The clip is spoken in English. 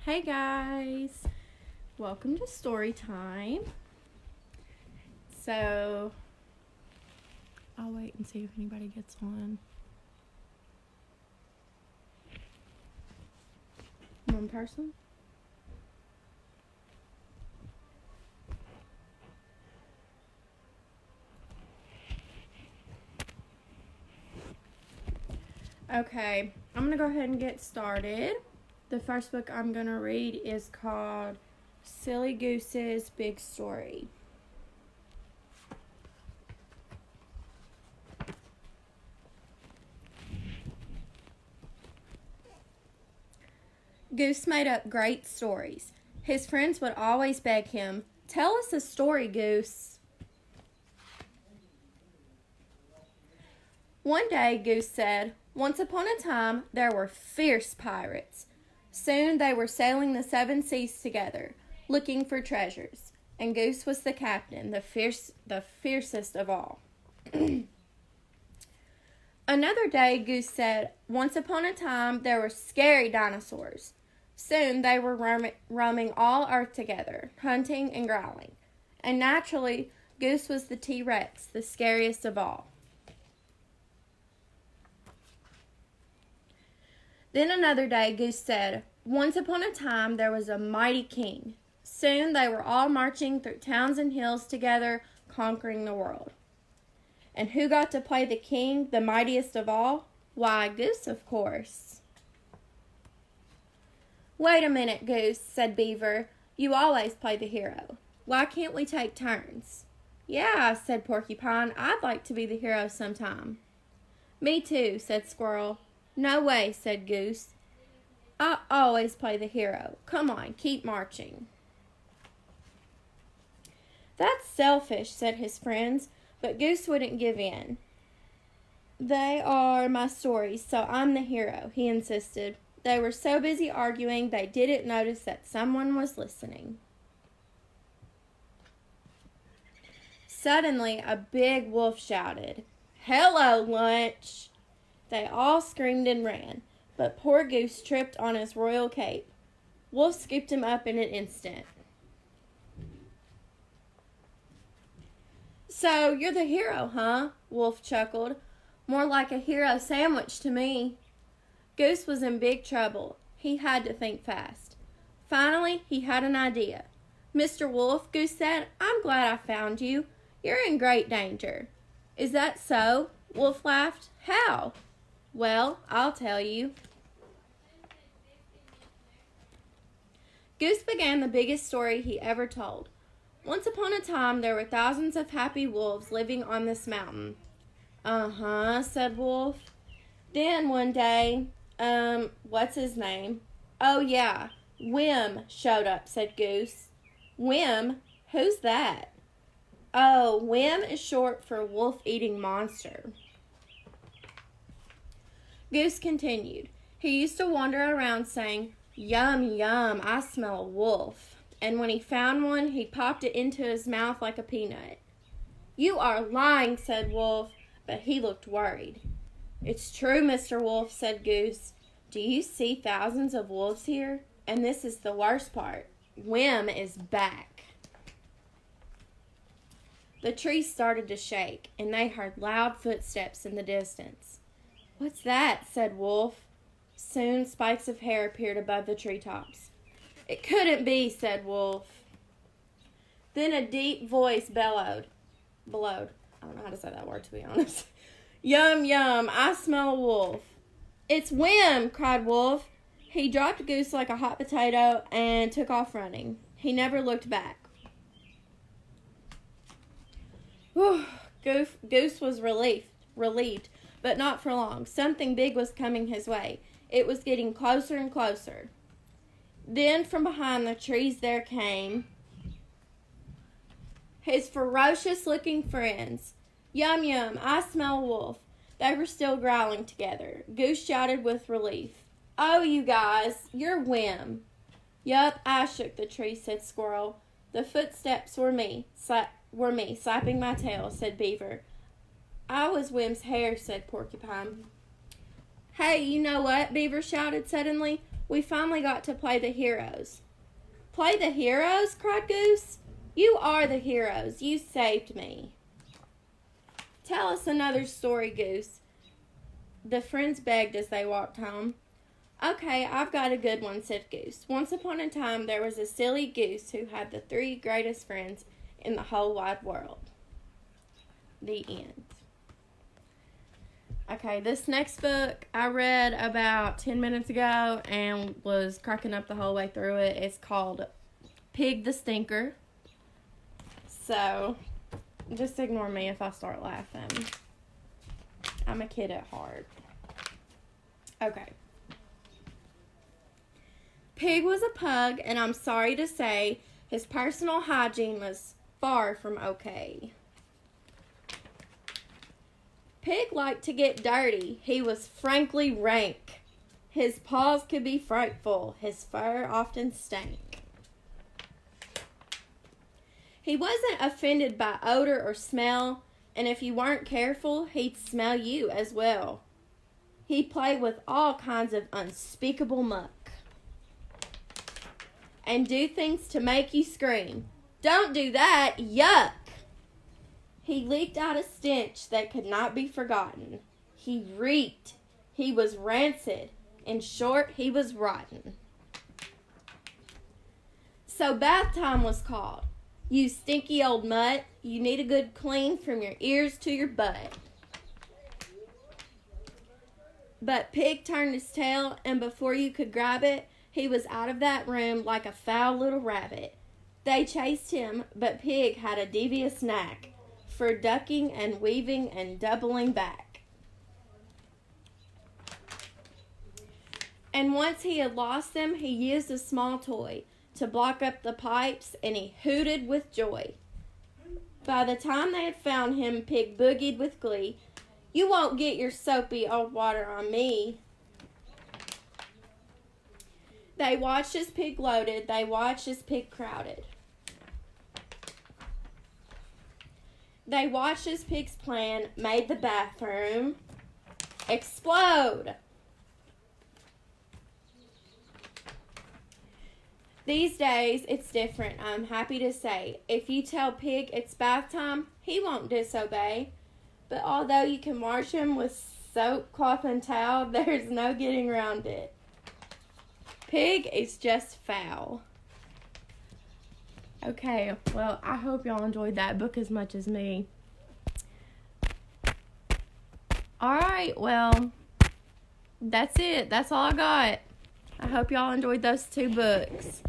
Hey guys, welcome to story time. So, I'll wait and see if anybody gets on. One person? Okay, I'm gonna go ahead and get started. The first book I'm gonna read is called Silly Goose's Big Story. Goose made up great stories. His friends would always beg him, "Tell us a story, Goose." One day, Goose said, "Once upon a time, there were fierce pirates. Soon they were sailing the seven seas together, looking for treasures, and Goose was the captain, the fiercest of all." Another day, Goose said, "Once upon a time, there were scary dinosaurs. Soon they were roaming all Earth together, hunting and growling. And naturally, Goose was the T-Rex, the scariest of all." Then another day, Goose said, "Once upon a time, there was a mighty king. Soon they were all marching through towns and hills together, conquering the world. And who got to play the king, the mightiest of all? Why, Goose, of course." "Wait a minute, Goose," said Beaver. "You always play the hero. Why can't we take turns?" "Yeah," said Porcupine. "I'd like to be the hero sometime." "Me too," said Squirrel. "No way," said Goose. "I always play the hero. Come on, keep marching." "That's selfish," said his friends, but Goose wouldn't give in. "They are my stories, so I'm the hero," he insisted. They were so busy arguing they didn't notice that someone was listening. Suddenly, a big wolf shouted, "Hello, lunch!" They all screamed and ran, but poor Goose tripped on his royal cape. Wolf scooped him up in an instant. "So, you're the hero, huh?" Wolf chuckled. "More like a hero sandwich to me." Goose was in big trouble. He had to think fast. Finally, he had an idea. "Mr. Wolf," Goose said, "I'm glad I found you. You're in great danger." "Is that so?" Wolf laughed. "How?" "Well, I'll tell you." Goose began the biggest story he ever told. Once upon a time, there were thousands of happy wolves living on this mountain. "Uh-huh," said Wolf. "Then one day, what's his name?" "Oh, yeah, Wim showed up," said Goose. "Wim? Who's that?" "Oh, Wim is short for wolf-eating monster." Goose continued. He used to wander around saying, "Yum, yum, I smell a wolf." And when he found one, he popped it into his mouth like a peanut. "You are lying," said Wolf, but he looked worried. "It's true, Mr. Wolf," said Goose. "Do you see thousands of wolves here? And this is the worst part. Wim is back." The trees started to shake, and they heard loud footsteps in the distance. "What's that?" said Wolf. Soon spikes of hair appeared above the treetops. "It couldn't be," said Wolf. Then a deep voice bellowed. I don't know how to say that word, to be honest. "Yum, yum, I smell a wolf." "It's Wim!" cried Wolf. He dropped Goose like a hot potato and took off running. He never looked back. Whew. Goose was relieved, but not for long. Something big was coming his way. It was getting closer and closer. Then from behind the trees there came his ferocious-looking friends. "Yum, yum, I smell a wolf." They were still growling together. Goose shouted with relief, "Oh, you guys, you're Wim." "Yup, I shook the tree," said Squirrel. "The footsteps were me, slapping my tail," said Beaver. "I was Wim's hair," said Porcupine. "Hey, you know what?" Beaver shouted suddenly. we finally got to play the heroes. Play the heroes? Cried Goose. You are the heroes. You saved me. Tell us another story, Goose. The friends begged as they walked home. Okay, I've got a good one, said Goose. Once upon a time, there was a silly goose who had the 3 greatest friends in the whole wide world. The end. Okay, this next book I read about 10 minutes ago and was cracking up the whole way through it. It's called Pig the Stinker. So, just ignore me if I start laughing. I'm a kid at heart. Okay. Pig was a pug, and I'm sorry to say his personal hygiene was far from okay. Pig liked to get dirty. He was frankly rank. His paws could be frightful. His fur often stank. He wasn't offended by odor or smell, and if you weren't careful, he'd smell you as well. He played with all kinds of unspeakable muck and do things to make you scream. Don't do that, yuck! He leaked out a stench that could not be forgotten. He reeked. He was rancid. In short, he was rotten. So bath time was called. You stinky old mutt, you need a good clean from your ears to your butt. But Pig turned his tail, and before you could grab it, he was out of that room like a foul little rabbit. They chased him, but Pig had a devious knack for ducking and weaving and doubling back. And once he had lost them, he used a small toy to block up the pipes, and he hooted with joy. By the time they had found him, Pig boogied with glee. You won't get your soapy old water on me. They watched as Pig loaded. They watched as Pig crowded. They watched as Pig's plan made the bathroom explode. These days, it's different, I'm happy to say. If you tell Pig it's bath time, he won't disobey. But although you can wash him with soap, cloth, and towel, there's no getting around it. Pig is just foul. Okay, well, I hope y'all enjoyed that book as much as me. Alright, well, that's it. That's all I got. I hope y'all enjoyed those 2 books.